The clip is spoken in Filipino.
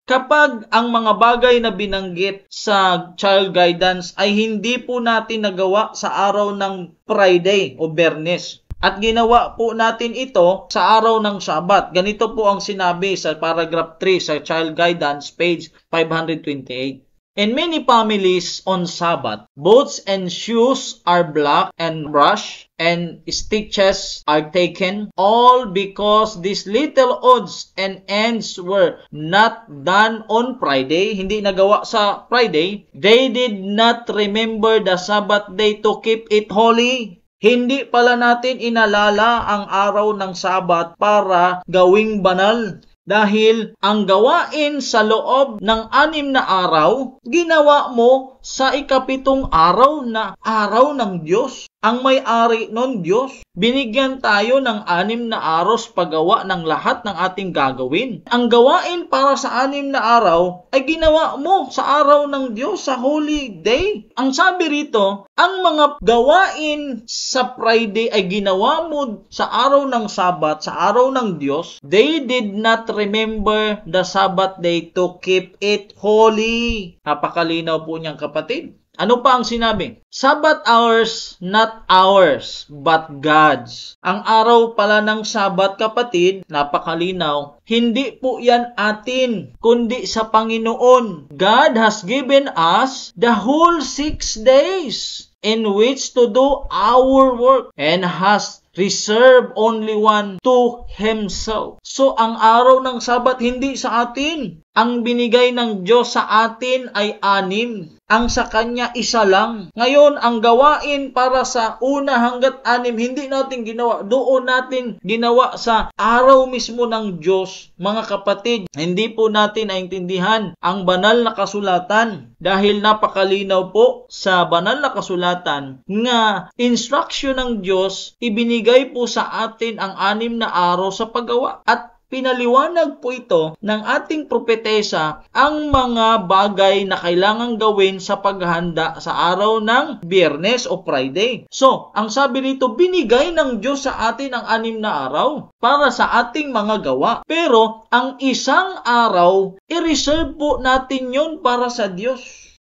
Kapag ang mga bagay na binanggit sa child guidance ay hindi po natin nagawa sa araw ng Friday o Biyernes, at ginawa po natin ito sa araw ng Sabat. Ganito po ang sinabi sa paragraph 3 sa child guidance, page 528. In many families on Sabbath, boots and shoes are black and brushed and stitches are taken, all because these little odds and ends were not done on Friday. Hindi nagawa sa Friday. They did not remember the Sabbath day to keep it holy. Hindi pala natin inalala ang araw ng Sabat para gawing banal. Dahil ang gawain sa loob ng 6 na araw, ginawa mo sa ikapitong araw na araw ng Diyos. Ang may-ari nun, Diyos. Binigyan tayo ng 6 na araw sa paggawa ng lahat ng ating gagawin. Ang gawain para sa 6 na araw ay ginawa mo sa araw ng Diyos, sa Holy Day. Ang sabi rito, ang mga gawain sa Friday ay ginawa mo sa araw ng Sabat, sa araw ng Diyos. They did not remember the Sabbath day to keep it holy. Napakalinaw po niyang kapatid. Ano pa ang sinabi? Sabbath hours, not ours, but God's. Ang araw pala ng Sabat, kapatid, napakalinaw, hindi po yan atin, kundi sa Panginoon. God has given us the whole 6 days in which to do our work and has reserved only one to Himself. So, ang araw ng Sabat hindi sa atin. Ang binigay ng Diyos sa atin ay 6. Ang sa Kanya 1 lang. Ngayon, ang gawain para sa 1 hanggat 6, hindi natin ginawa. Doon natin ginawa sa araw mismo ng Diyos. Mga kapatid, hindi po natin naintindihan ang banal na kasulatan. Dahil napakalinaw po sa banal na kasulatan nga instruction ng Diyos, ibinigay po sa atin ang 6 na araw sa paggawa. At pinaliwanag po ito ng ating propetesa ang mga bagay na kailangang gawin sa paghahanda sa araw ng Biyernes o Friday. So, ang sabi rito, binigay ng Diyos sa atin ang 6 na araw para sa ating mga gawa. Pero, ang 1 araw, i-reserve po natin yun para sa Diyos.